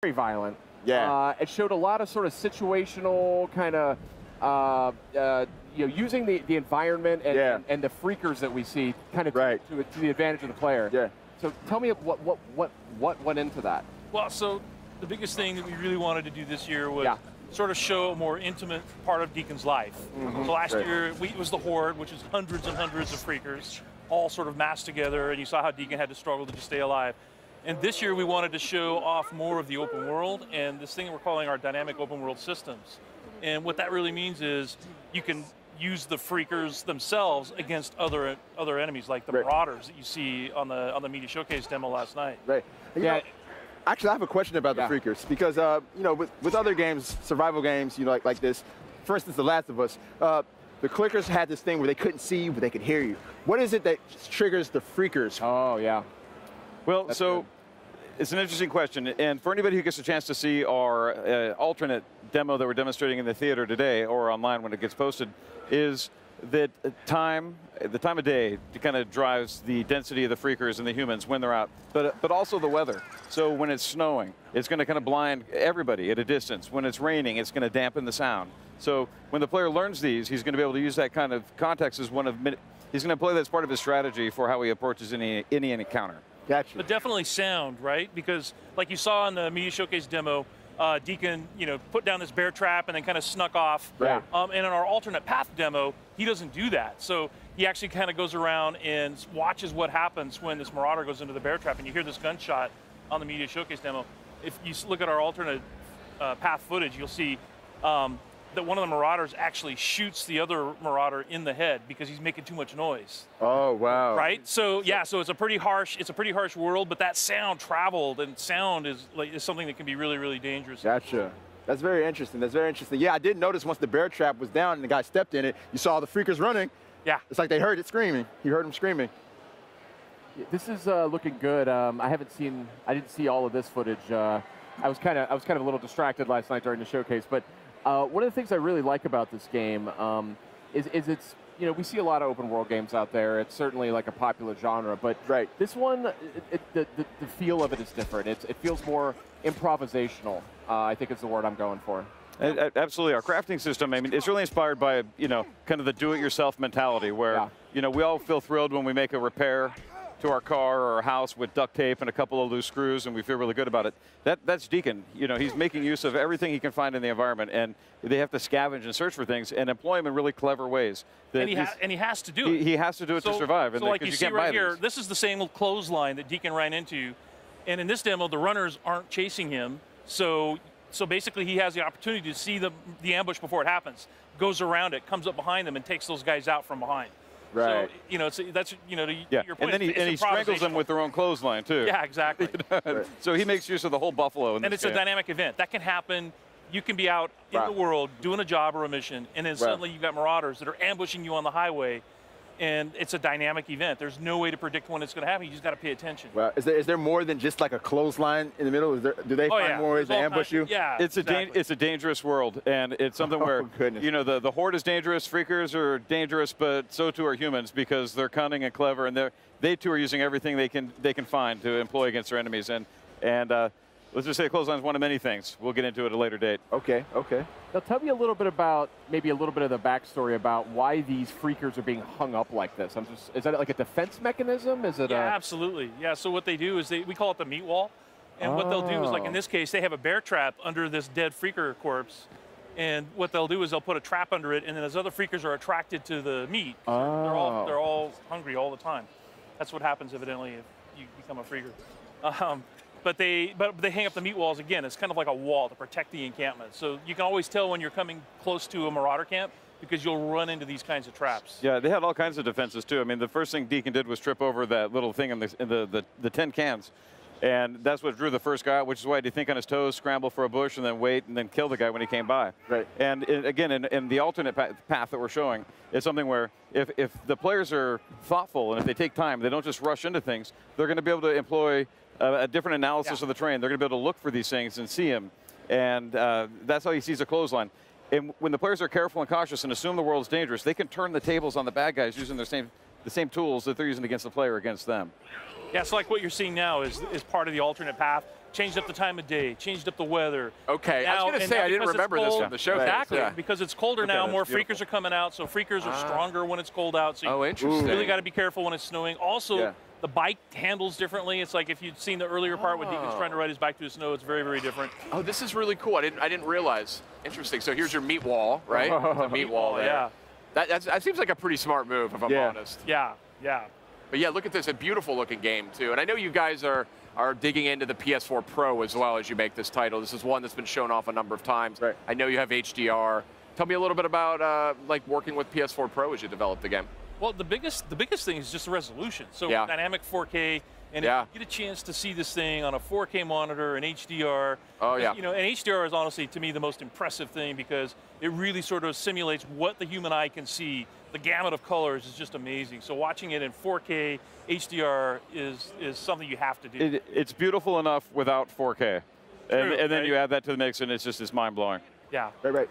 very violent. Yeah. It showed a lot of sort of situational kind of, using the environment and the freakers that we see kind of to the advantage of the player. Yeah. So tell me what went into that. Well, so the biggest thing that we really wanted to do this year was sort of show a more intimate part of Deacon's life. So last year it was the Horde, which is hundreds and hundreds of freakers, all sort of massed together, and you saw how Deacon had to struggle to just stay alive. And this year we wanted to show off more of the open world and this thing we're calling our dynamic open world systems. And what that really means is you can use the freakers themselves against other enemies, like the Marauders that you see on the Media Showcase demo last night. Right. Yeah. Actually, I have a question about the freakers because with other games, survival games, like this, for instance, The Last of Us, the clickers had this thing where they couldn't see you, but they could hear you. What is it that triggers the freakers? Oh yeah. Well, it's an interesting question, and for anybody who gets a chance to see our alternate demo that we're demonstrating in the theater today or online when it gets posted, is that the time of day kind of drives the density of the freakers and the humans when they're out, but also the weather. So when it's snowing, it's going to kind of blind everybody at a distance. When it's raining, it's going to dampen the sound. So when the player learns these, he's going to be able to use that kind of context as he's going to play that as part of his strategy for how he approaches any encounter. Gotcha. But definitely sound, right? Because like you saw in the Media Showcase demo, Deacon, put down this bear trap and then kind of snuck off. Right. And in our alternate path demo, he doesn't do that. So he actually kind of goes around and watches what happens when this Marauder goes into the bear trap, and you hear this gunshot on the Media Showcase demo. If you look at our alternate path footage, you'll see that one of the Marauders actually shoots the other Marauder in the head because he's making too much noise. Oh wow! Right. So yeah. So it's a pretty harsh world, but that sound traveled, and sound is something that can be really, really dangerous. Gotcha. That's very interesting. That's very interesting. Yeah, I did notice once the bear trap was down and the guy stepped in it, you saw the freakers running. Yeah. It's like they heard it screaming. You heard them screaming. This is looking good. I didn't see all of this footage. I was kind of a little distracted last night during the showcase, but. One of the things I really like about this game is it's, we see a lot of open world games out there. It's certainly like a popular genre, but this one, the feel of it is different. It feels more improvisational, I think is the word I'm going for. Absolutely. Our crafting system, I mean, it's really inspired by, kind of the do-it-yourself mentality where, we all feel thrilled when we make a repair to our car or our house with duct tape and a couple of loose screws, and we feel really good about it. That's Deacon. He's making use of everything he can find in the environment, and they have to scavenge and search for things and employ them in really clever ways. And he has to do it. He has to do it to survive. So like you see right here, this is the same clothesline that Deacon ran into, and in this demo, the runners aren't chasing him. So basically, he has the opportunity to see the ambush before it happens, goes around it, comes up behind them, and takes those guys out from behind. Right. So that's to your point. And then he strangles them with their own clothesline too. Yeah, exactly. So he makes use of the whole buffalo. And it's a dynamic event that can happen. You can be out in the world doing a job or a mission, and then suddenly you've got Marauders that are ambushing you on the highway, and it's a dynamic event. There's no way to predict when it's going to happen. You just got to pay attention. Well, is there more than just like a clothesline in the middle? Do they find more ways to ambush you? Yeah, it's a dangerous world, and it's something where the Horde is dangerous, freakers are dangerous, but so too are humans because they're cunning and clever, and they too are using everything they can find to employ against their enemies. And let's just say clothesline is one of many things. We'll get into it at a later date. Okay. Now tell me a little bit about, maybe a little bit of the backstory about why these freakers are being hung up like this. Is that like a defense mechanism? Is it? Yeah, absolutely. Yeah, so what they do is we call it the meat wall. And what they'll do is, like in this case, they have a bear trap under this dead freaker corpse. And what they'll do is they'll put a trap under it, and then as other freakers are attracted to the meat, they're all hungry all the time. That's what happens, evidently, if you become a freaker. But they hang up the meat walls again. It's kind of like a wall to protect the encampment. So you can always tell when you're coming close to a Marauder camp because you'll run into these kinds of traps. Yeah, they had all kinds of defenses too. I mean, the first thing Deacon did was trip over that little thing in the tin cans. And that's what drew the first guy out, which is why he'd think on his toes, scramble for a bush, and then wait, and then kill the guy when he came by. Right. And again, in the alternate path that we're showing, it's something where if the players are thoughtful and if they take time, they don't just rush into things, they're going to be able to employ a different analysis of the terrain. They're going to be able to look for these things and see them. And that's how he sees a clothesline. And when the players are careful and cautious and assume the world's dangerous, they can turn the tables on the bad guys using the same tools that they're using against the player against them. Yeah, so like what you're seeing now is part of the alternate path. changed up the time of day, changed up the weather. Okay, I was going to say, I didn't remember this from the show. Exactly, Yeah. because it's colder now, more freakers are coming out, so freakers are stronger when it's cold out. So you really got to be careful when it's snowing. Also, the bike handles differently. It's like if you'd seen the earlier part when Deacon's trying to ride his bike through the snow, it's very, very different. Oh, this is really cool. I didn't realize. Interesting. So here's your meat wall, right? The meat wall there. Yeah. That seems like a pretty smart move, if I'm honest. Yeah, yeah. But yeah, look at this, a beautiful looking game too. And I know you guys are digging into the PS4 Pro as well as you make this title. This is one that's been shown off a number of times. Right. I know you have HDR. Tell me a little bit about like working with PS4 Pro as you develop the game. Well, the biggest thing is just the resolution. So dynamic 4K, and if you get a chance to see this thing on a 4K monitor and HDR. Oh yeah. You know, and HDR is honestly to me the most impressive thing because it really sort of simulates what the human eye can see. The gamut of colors is just amazing. So watching it in 4K HDR is something you have to do. It's beautiful enough without 4K, and then you add that to the mix, and it's mind-blowing. Yeah. Right.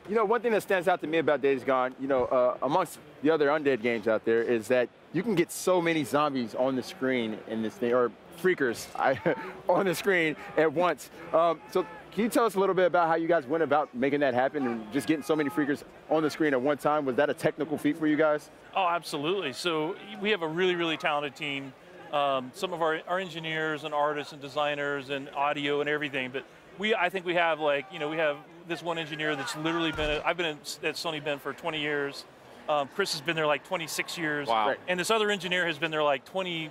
You know, one thing that stands out to me about Days Gone, you know, amongst the other undead games out there, is that you can get so many zombies on the screen in this thing, or freakers on the screen at once. So can you tell us a little bit about how you guys went about making that happen and just getting so many freakers on the screen at one time? Was that a technical feat for you guys? Oh, absolutely. So we have a really, really talented team. Some of our engineers and artists and designers and audio and everything, but I think we have like, you know, we have this one engineer that's literally been, I've been at Sony Ben for 20 years. Chris has been there like 26 years. Wow. And this other engineer has been there like 23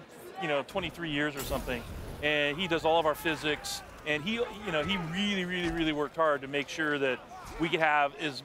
years or something. And he does all of our physics. And he really, really, really worked hard to make sure that we could have as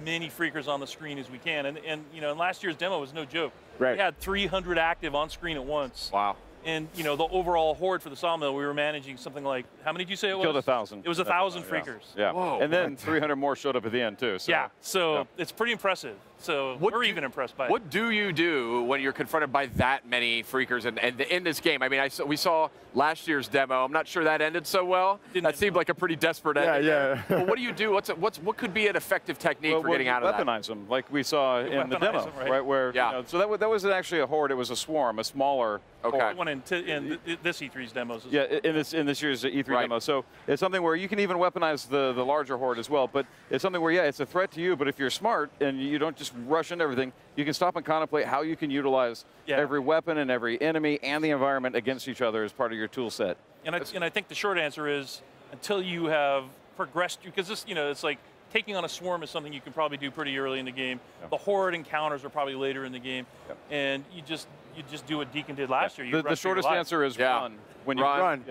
many freakers on the screen as we can. And last year's demo was no joke. Right. We had 300 active on screen at once. Wow. And the overall horde for the sawmill, we were managing something like, how many did you say it was? Killed 1,000. It was 1,000 freakers. Yeah. Whoa, and then 300 more showed up at the end too. So. Yeah. So it's pretty impressive. So we're even impressed by it. What do you do when you're confronted by that many freakers and in this game? I mean, we saw last year's demo. I'm not sure that ended so well. That seemed like a pretty desperate ending. Yeah. But what do you do? What could be an effective technique for getting out of that? Weaponize them, like we saw in the demo, them, right? Where so that wasn't actually a horde; it was a swarm, a smaller. Okay. One in this E3's demos. Yeah, in this year's E3 demo. So it's something where you can even weaponize the larger horde as well. But it's something where it's a threat to you. But if you're smart and you don't just rush into everything, you can stop and contemplate how you can utilize every weapon and every enemy and the environment against each other as part of your tool set. And I think the short answer is until you have progressed, because this, it's like taking on a swarm is something you can probably do pretty early in the game. Yeah. The horde encounters are probably later in the game, and you just do what Deacon did last year. The shortest answer is run. When you run.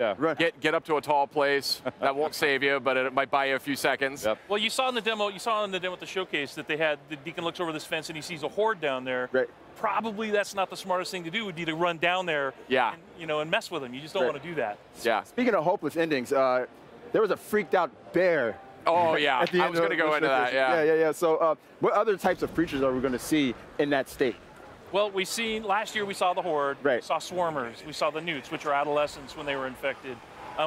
Get up to a tall place. That won't save you, but it might buy you a few seconds. Yep. Well, you saw in the demo at the showcase that they had the Deacon looks over this fence and he sees a horde down there. Right. Probably that's not the smartest thing to do. Would be to run down there. Yeah. And mess with them. You just don't want to do that. Yeah. Speaking of hopeless endings, there was a freaked out bear. Oh yeah. I was going to go into that. Yeah. So, what other types of creatures are we going to see in that state? Well, last year we saw the horde, right. We saw swarmers, we saw the newts, which are adolescents when they were infected.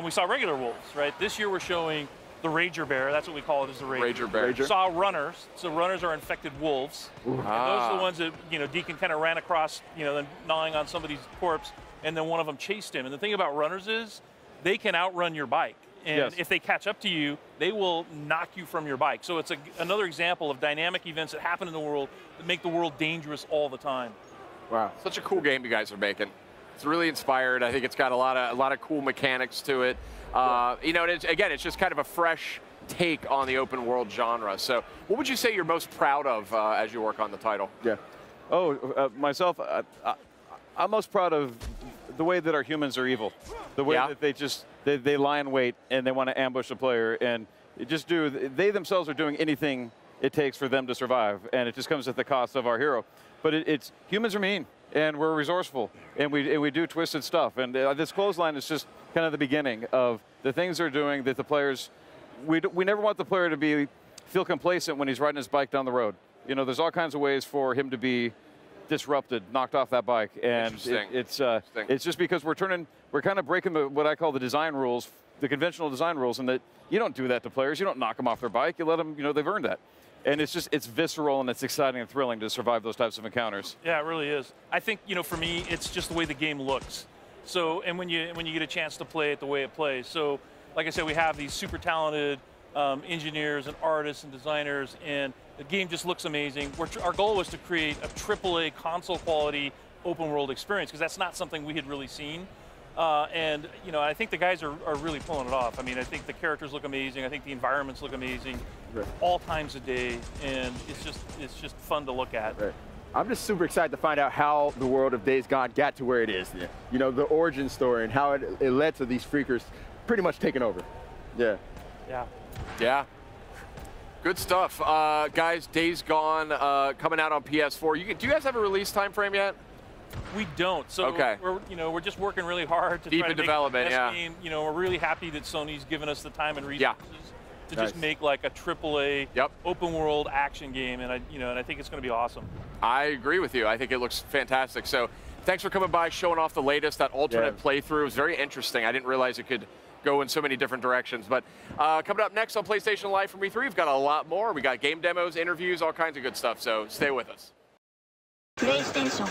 We saw regular wolves, right? This year we're showing the rager bear, that's what we call it, is the rager bear. We saw runners, so runners are infected wolves. And those are the ones that, Deacon kind of ran across, then gnawing on somebody's corpse, and then one of them chased him. And the thing about runners is they can outrun your bike. And if they catch up to you, they will knock you from your bike. So it's another example of dynamic events that happen in the world that make the world dangerous all the time. Wow, such a cool game you guys are making. It's really inspired. I think it's got a lot of cool mechanics to it. And it's just kind of a fresh take on the open world genre. So what would you say you're most proud of as you work on the title? Yeah. Myself, I'm most proud of the way that our humans are evil. The way that they lie in wait and they want to ambush a player, and they themselves are doing anything it takes for them to survive, and it just comes at the cost of our hero. But humans are mean, and we're resourceful, and we do twisted stuff. And this clothesline is just kind of the beginning of the things they're doing that the players, we never want the player to feel complacent when he's riding his bike down the road. There's all kinds of ways for him to be disrupted, knocked off that bike, and it's just because we're kind of breaking what I call the design rules, the conventional design rules, and that you don't do that to players. You don't knock them off their bike. You let them, they've earned that. And it's visceral and it's exciting and thrilling to survive those types of encounters. Yeah, it really is. I think, for me, it's just the way the game looks. So, and when you get a chance to play it the way it plays. So, like I said, we have these super talented engineers and artists and designers, and the game just looks amazing. Our goal was to create a AAA console quality open world experience, because that's not something we had really seen. And you know, I think the guys are really pulling it off. I mean, I think the characters look amazing. I think the environments look amazing, right, all times of day, and it's just fun to look at. Right. I'm just super excited to find out how the world of Days Gone got to where it is. Yeah. You know, the origin story and how it led to these freakers pretty much taking over. Yeah. Yeah. Yeah. Good stuff, guys. Days Gone coming out on PS4. Do you guys have a release time frame yet? We don't. So okay. we're just working really hard to deep try to in make development. the best Yeah. game. You know, we're really happy that Sony's given us the time and resources to just make like a AAA open world action game, and I think it's going to be awesome. I agree with you. I think it looks fantastic. So thanks for coming by, showing off the latest. That alternate playthrough was very interesting. I didn't realize it could go in so many different directions. But coming up next on PlayStation Live from E3, we've got a lot more. We got game demos, interviews, all kinds of good stuff. So stay with us. PlayStation